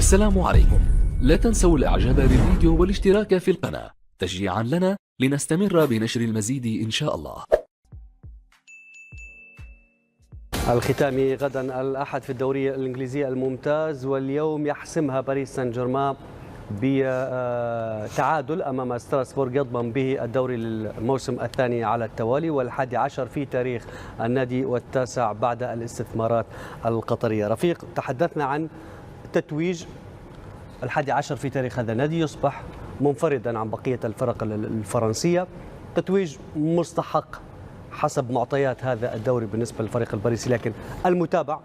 السلام عليكم. لا تنسوا الاعجاب بالفيديو والاشتراك في القناة تشجيعا لنا لنستمر بنشر المزيد إن شاء الله. الختامي غدا الأحد في الدوري الإنجليزي الممتاز، واليوم يحسمها باريس سان جيرمان بتعادل أمام ستراسبورغ يضمن به الدوري للموسم الثاني على التوالي، والحادي عشر في تاريخ النادي والتاسع بعد الاستثمارات القطرية. رفيق، تحدثنا عن تتويج الحادي عشر في تاريخ هذا النادي، يصبح منفردا عن بقية الفرق الفرنسية، تتويج مستحق حسب معطيات هذا الدوري بالنسبة للفريق الباريسي، لكن المتابع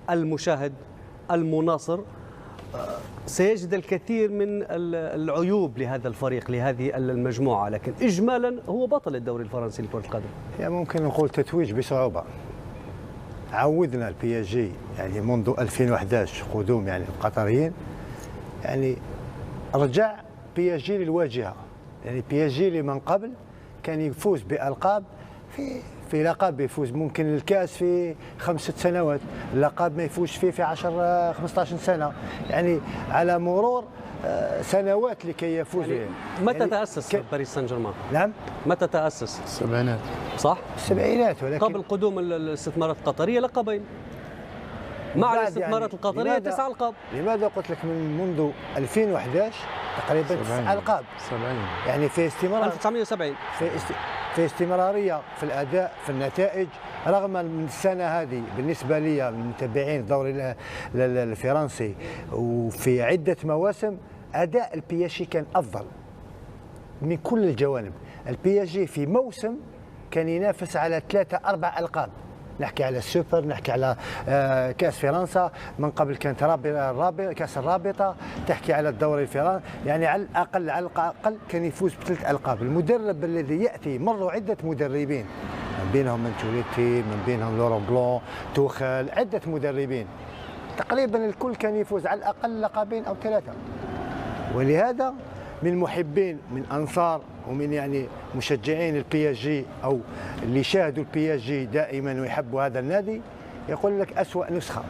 المشاهد المناصر سيجد الكثير من العيوب لهذا الفريق لهذه المجموعة، لكن إجمالا هو بطل الدوري الفرنسي لكرة القدم. يعني ممكن نقول تتويج بصعوبة. عودنا البي اس جي يعني منذ 2011 قدوم يعني القطريين، يعني رجع بي اس جي للواجهة. يعني بي اس جي اللي من قبل كان يفوز بألقاب في لقب يفوز ممكن الكاس في 5 سنوات، اللقب ما يفوز فيه في 10 15 سنة، يعني على مرور سنوات لكي يفوز. يعني متى تأسس باريس سان جيرمان؟ نعم، متى تأسس؟ السبعينات. صح؟ السبعينات، ولكن قبل قدوم الاستثمارات القطرية لقبين، مع الاستثمارات يعني القطرية 9 ألقاب. لماذا قلت لك منذ 2011 تقريبا 9 ألقاب؟ 70 يعني في استمرار 1970 في استمرارية في الأداء في النتائج، رغم من السنة هذه بالنسبة لي من متابعين الدوري الفرنسي وفي عدة مواسم أداء البي اس جي كان أفضل من كل الجوانب. البي اس جي في موسم كان ينافس على 3 4 ألقاب، نحكي على السوبر، نحكي على كاس فرنسا، من قبل كانت كاس الرابطه، تحكي على الدوري الفرنسي، يعني على الاقل كان يفوز ب3 ألقاب. المدرب الذي ياتي مروا عده مدربين، من بينهم منتوريتي، من بينهم لورون بلون، توخل، عده مدربين، تقريبا الكل كان يفوز على الاقل لقبين او 3. ولهذا من محبين من انصار ومن يعني مشجعين البي اس جي او اللي شاهدوا البي اس جي دائما ويحبوا هذا النادي، يقول لك اسوأ نسخه،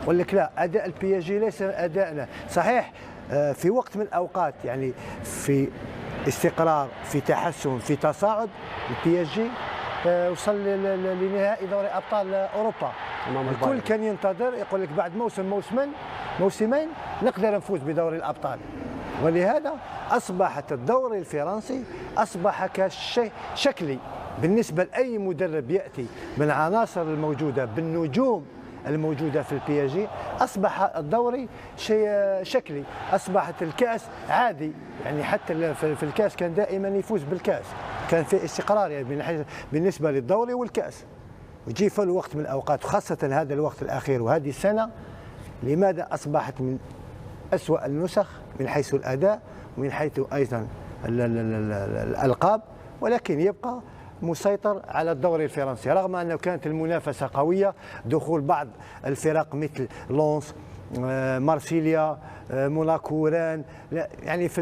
يقول لك لا، اداء البي اس جي ليس اداءنا. صحيح في وقت من الاوقات يعني في استقرار، في تحسن، في تصاعد، البي اس جي وصل لنهائي دوري ابطال اوروبا. الكل كان ينتظر، يقول لك بعد موسمين نقدر نفوز بدوري الابطال. ولهذا أصبحت الدوري الفرنسي أصبح كشكلي بالنسبة لأي مدرب يأتي من العناصر الموجودة بالنجوم الموجودة في البي اس جي. أصبح الدوري شيء شكلي، أصبحت الكأس عادي، يعني حتى في الكأس كان دائما يفوز بالكأس، كان في استقرار يعني بالنسبة للدوري والكأس. ويجي في الوقت من الأوقات وخاصة هذا الوقت الأخير وهذه السنة، لماذا أصبحت من أسوأ النسخ من حيث الأداء ومن حيث أيضا الألقاب، ولكن يبقى مسيطر على الدوري الفرنسي رغم أنه كانت المنافسة قوية. دخول بعض الفرق مثل لونس، مارسيليا، موناكو، ران، يعني في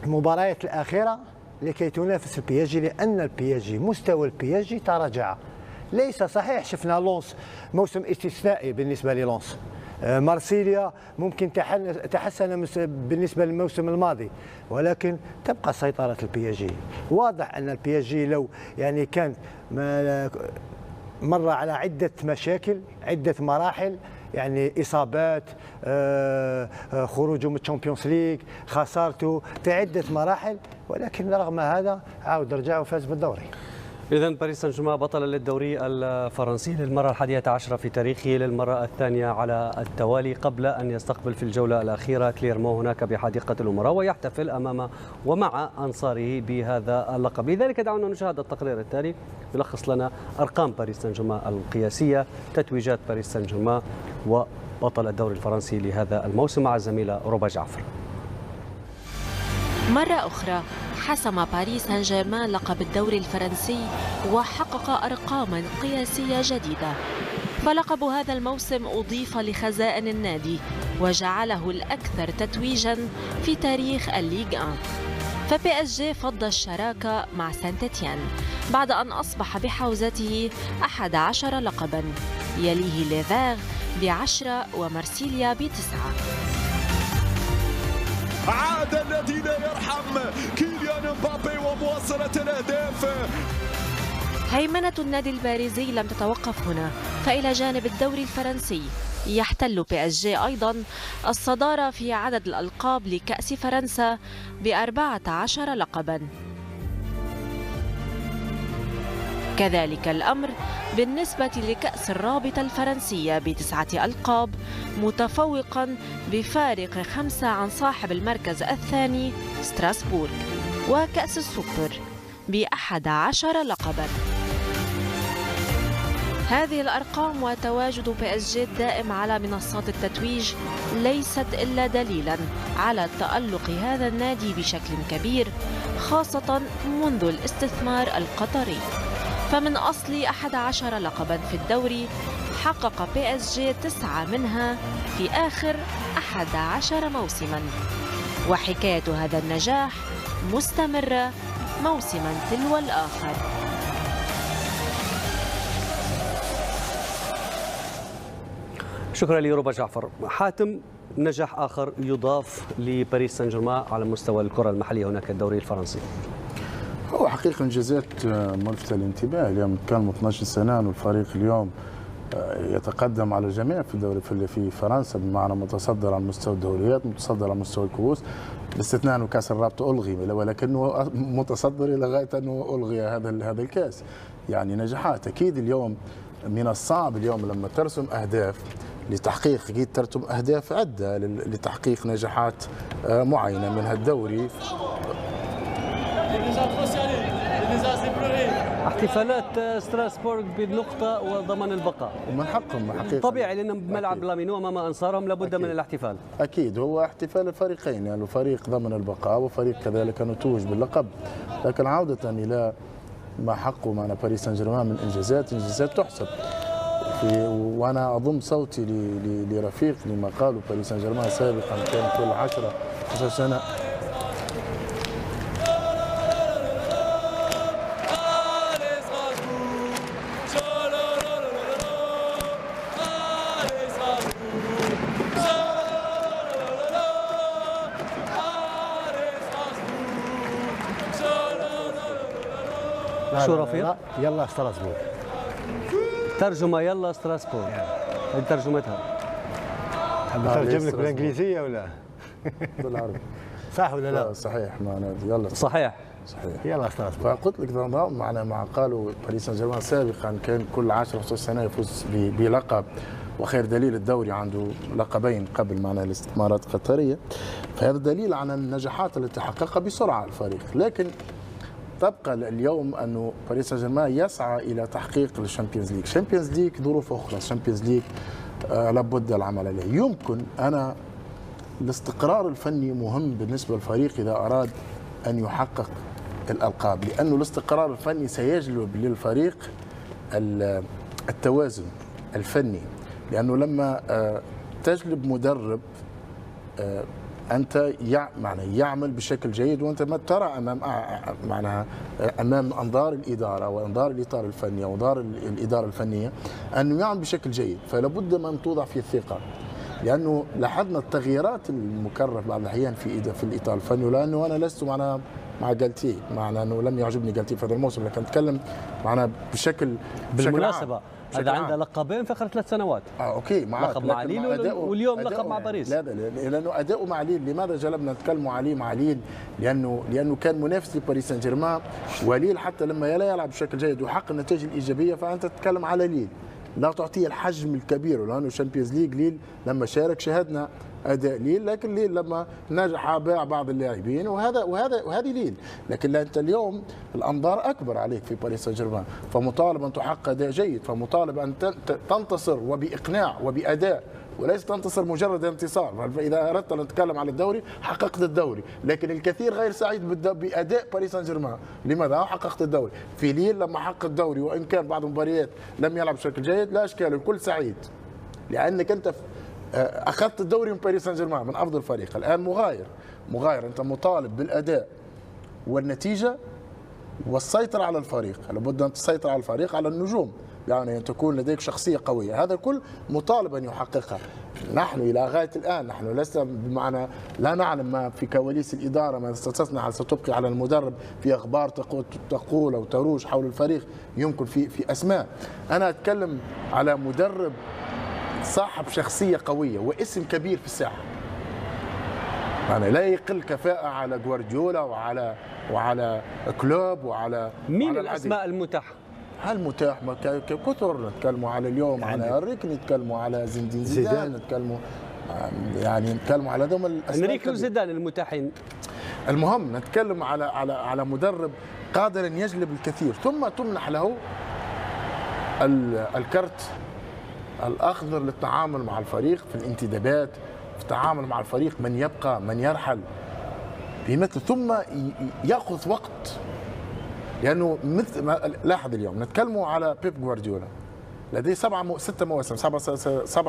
المباريات الأخيرة لكي تنافس البي اس جي، لأن البي اس جي مستوى البي اس جي تراجع. ليس صحيح، شفنا لونس موسم استثنائي بالنسبة للونس، مارسيليا ممكن تحسن بالنسبه للموسم الماضي، ولكن تبقى سيطره البي اس جي. واضح ان البي اس جي لو يعني كان مر على عده مشاكل، عده مراحل، يعني اصابات، خروجه من الشامبيونز ليج، خسارته في عده مراحل، ولكن رغم هذا عاود رجع وفاز بالدوري. إذن باريس سان جيرمان بطل للدوري الفرنسي للمرة 11 في تاريخه، للمرة الثانية على التوالي، قبل أن يستقبل في الجولة الأخيرة كليرمون هناك بحديقة الأمراء ويحتفل أمام ومع أنصاره بهذا اللقب. لذلك دعونا نشاهد التقرير التالي يلخص لنا أرقام باريس سان جيرمان القياسية، تتويجات باريس سان جيرمان وبطل الدوري الفرنسي لهذا الموسم، مع الزميلة روبا جعفر. مرة أخرى حسم باريس سان جيرمان لقب الدوري الفرنسي وحقق أرقاما قياسية جديدة، فلقب هذا الموسم أضيف لخزائن النادي وجعله الأكثر تتويجا في تاريخ الليغ 1. فبي اس جي فض الشراكة مع سانت إتيان بعد أن أصبح بحوزته 11 لقبا، يليه ليفيغ ب10 ومارسيليا ب9. عاد الذي لا يرحم كيليان مبابي ومواصلة الأهداف. هيمنة النادي الباريزي لم تتوقف هنا، فإلى جانب الدوري الفرنسي يحتل PSG أيضا الصدارة في عدد الألقاب لكأس فرنسا ب14 لقبا. كذلك الأمر بالنسبة لكأس الرابطة الفرنسية ب9 ألقاب، متفوقا بفارق 5 عن صاحب المركز الثاني ستراسبورغ، وكأس السوبر ب11 لقبا. هذه الأرقام وتواجد PSG الدائم على منصات التتويج ليست إلا دليلا على تألق هذا النادي بشكل كبير، خاصة منذ الاستثمار القطري. فمن أصل 11 لقبا في الدوري حقق PSG 9 منها في آخر 11 موسما، وحكاية هذا النجاح مستمرة موسما تلو الآخر. شكرا لروبا جعفر. حاتم، نجاح آخر يضاف لباريس سان جيرمان على مستوى الكرة المحلية هناك الدوري الفرنسي. هو حقيقة إنجازات ملفتة للانتباه. اليوم نتكلم 12 سنة والفريق اليوم يتقدم على الجميع في الدوري في فرنسا، بمعنى متصدر على مستوى الدوريات، متصدر على مستوى الكؤوس، باستثناء أنه كأس الرابطة ألغي، ولكنه متصدر إلى غاية أنه ألغي هذا الكأس. يعني نجاحات أكيد. اليوم من الصعب اليوم لما ترسم أهداف لتحقيق، أكيد ترسم أهداف عدة لتحقيق نجاحات معينة منها الدوري. احتفالات ستراسبورغ بالنقطة وضمان البقاء، ومن حقهم حقيقة طبيعي لأن بملعب لامينو أمام أنصارهم لابد من الاحتفال. أكيد هو احتفال الفريقين، يعني فريق ضمن البقاء وفريق كذلك نتوج باللقب. لكن عودة إلى ما حقه معنا باريس سان جيرمان من إنجازات تحسب. وأنا أضم صوتي لرفيق لما قالوا باريس سان جيرمان سابقا كان كل 10 سنة شو رفيق؟ يلا ستراسبورغ. ترجمة يلا ستراسبورغ، هذه ترجمتها. حاب ترجم لك بالانجليزيه ولا؟ بالعربي. صح ولا لا؟ صحيح معنا يلا. صحيح. يلا ستراسبورغ. فقلت لك معنا مع قالوا باريس سان جيرمان سابقا كان كل 10 سنة يفوز بلقب، وخير دليل الدوري عنده لقبين قبل معنا الاستثمارات القطرية، فهذا دليل على النجاحات التي حققها بسرعة الفريق. لكن تبقى اليوم أنه باريس سان جيرمان يسعى إلى تحقيق الشامبيونز ليج. الشامبيونز ليج ظروف أخرى، الشامبيونز ليج لابد العمل عليه. يمكن الاستقرار الفني مهم بالنسبة للفريق إذا أراد أن يحقق الألقاب، لأنه الاستقرار الفني سيجلب للفريق التوازن الفني. لأنه لما تجلب مدرب أنت يعمل بشكل جيد، وأنت ما ترى أمام أنظار الإدارة وأنظار الإطار الفني وأنظار الإدارة الفنية أنه يعمل بشكل جيد، فلا بد من توضع فيه الثقة. لأنه لاحظنا التغييرات المكررة بعض الأحيان في الإطار الفني، ولأنه أنا لست مع جالتي، معنى أنه لم يعجبني جالتي في هذا الموسم، لكن أتكلم بشكل بالمناسبة هذا عنده لقبين في آخر 3 سنوات. اوكي معك، لقب مع ليل واليوم لقب مع باريس. لا لانه اداؤه مع ليل. لماذا جلبنا نتكلموا عليه مع ليل؟ لانه كان منافس لباريس سان جيرمان، وليل حتى لما لا يلعب بشكل جيد ويحقق النتائج الايجابيه فانت تتكلم على ليل، لا تعطيه الحجم الكبير. لانه الشامبيونز ليج ليل لما شارك شاهدنا اداء ليل، لكن ليل لما نجح باع بعض اللاعبين، وهذه ليل. لكن انت اليوم الانظار اكبر عليك في باريس سان جيرمان، فمطالب ان تحقق اداء جيد، فمطالب ان تنتصر وباقناع وباداء، وليس تنتصر مجرد انتصار. فاذا اردت ان نتكلم على الدوري حققت الدوري، لكن الكثير غير سعيد باداء باريس سان جيرمان. لماذا؟ حققت الدوري. في ليل لما حقق الدوري وان كان بعض المباريات لم يلعب بشكل جيد، لا اشكال، الكل سعيد لانك انت اخذت الدوري من باريس سان جيرمان من افضل فريق. الان مغاير، انت مطالب بالاداء والنتيجه والسيطره على الفريق. لابد ان تسيطر على الفريق، على النجوم يعني أن تكون لديك شخصية قوية، هذا الكل مطالب أن يحققها. نحن إلى غاية الآن نحن لسه بمعنى لا نعلم ما في كواليس الإدارة، ما ستصنع، ستبقي على المدرب في أخبار تقول أو تروج حول الفريق، يمكن في أسماء. أنا أتكلم على مدرب صاحب شخصية قوية واسم كبير في الساحة، يعني لا يقل كفاءة على جوارديولا وعلى كلوب وعلى مين الأسماء المتاحة؟ المتاح كثر، نتكلموا على اليوم على انريكي، نتكلموا على زيدان، نتكلموا يعني نتكلموا على دوم الاسماء انريكي وزيدان المتاحين. المهم نتكلم على مدرب قادر ان يجلب الكثير، ثم تمنح له الكرت الاخضر للتعامل مع الفريق في الانتدابات، في التعامل مع الفريق، من يبقى من يرحل بمثل، ثم ياخذ وقت. لانه مثل لاحظ اليوم نتكلموا على بيب جوارديولا لديه 7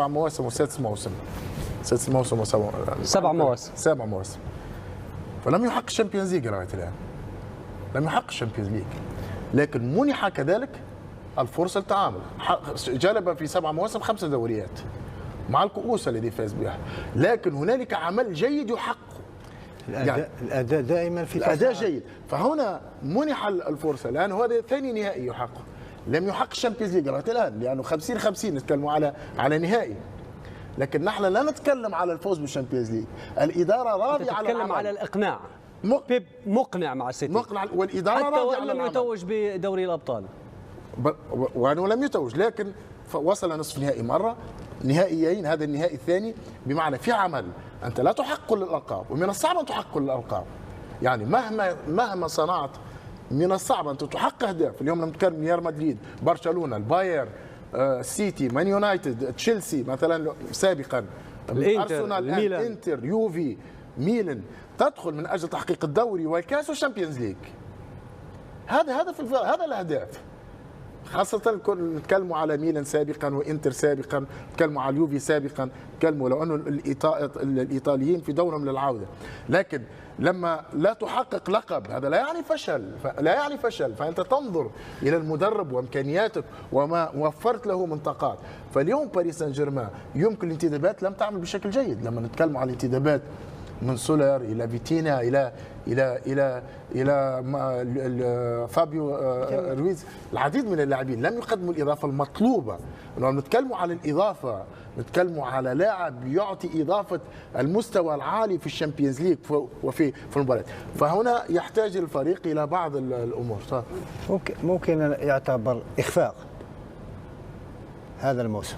مواسم وسادس موسم، 7 مواسم، فلم يحقق الشامبيونز ليج لغايه الان، لم يحقق الشامبيونز ليج، لكن منح كذلك الفرصه للتعامل، جلب في 7 مواسم 5 دوريات مع الكؤوس الذي فاز بها، لكن هنالك عمل جيد يحقق. الاداء دائما في الاداء جيد، فهنا منح الفرصه، لان هذا ثاني نهائي يحقق، لم يحقق الشامبيونز ليج لغايه الان، لانه 50-50 نتكلموا على نهائي، لكن نحن لا نتكلم على الفوز بالشامبيونز ليج، الاداره راضيه على نتكلم على الاقناع. بيب مقنع مع السيتي، مقنع، والاداره حتى راضيه وان لم يتوج بدوري الابطال، وانه لم يتوج، لكن وصل نصف نهائي مره، نهائيين، هذا النهائي الثاني، بمعنى في عمل. انت لا تحقق كل الالقاب، ومن الصعب ان تحقق كل الالقاب، يعني مهما صنعت من الصعب ان تحقق اهداف. اليوم لما نتكلم ريال مدريد، برشلونه، البايرن، السيتي، مان يونايتد، تشيلسي مثلا سابقا، الانتر، الميلان، انتر، يوفي، ميلان، تدخل من اجل تحقيق الدوري والكاس والشامبيونز ليج. هذا في هذا الاهداف، خاصة نتكلموا على ميلان سابقا وانتر سابقا، نتكلموا على اليوفي سابقا، نتكلموا لو انه الايطاليين في دورهم للعودة، لكن لما لا تحقق لقب هذا لا يعني فشل، فانت تنظر الى المدرب وامكانياتك وما وفرت له من طاقات. فاليوم باريس سان جيرمان يمكن الانتدابات لم تعمل بشكل جيد، لما نتكلم على الانتدابات من سولر الى فيتينا الى فابيو رويز، العديد من اللاعبين لم يقدموا الاضافه المطلوبه. لو نتكلموا على الاضافه، نتكلموا على لاعب يعطي اضافه المستوى العالي في الشامبيونز ليج وفي المباريات، فهنا يحتاج الفريق الى بعض الامور. ممكن يعتبر اخفاق هذا الموسم.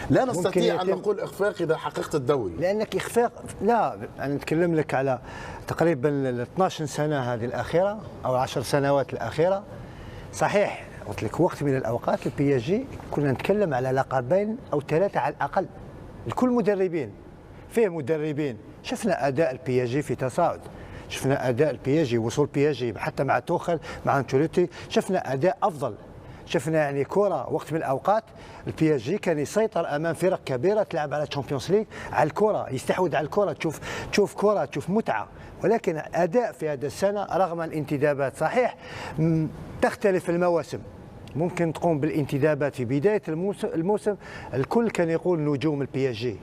لا نستطيع أن نقول إخفاق إذا حققت الدوري، لأنك إخفاق، لا أنا نتكلم لك على تقريبا ال 12 سنة هذه الأخيرة أو 10 سنوات الأخيرة. صحيح قلت لك وقت من الأوقات البي اس جي كنا نتكلم على لقبين أو 3 على الأقل لكل مدربين. فيه مدربين شفنا أداء البي اس جي في تصاعد، شفنا أداء البي اس جي، وصول البي اس جي حتى مع توخل مع انشيلوتي شفنا أداء أفضل، شفنا يعني كرة وقت من الأوقات البي اس جي كان يسيطر أمام فرق كبيرة تلعب على تشامبيونز ليج، على الكرة يستحوذ على الكرة، تشوف كرة، تشوف متعة. ولكن أداء في هذا السنة رغم الانتدابات، صحيح تختلف المواسم، ممكن تقوم بالانتدابات في بداية الموسم الكل كان يقول نجوم البي اس جي،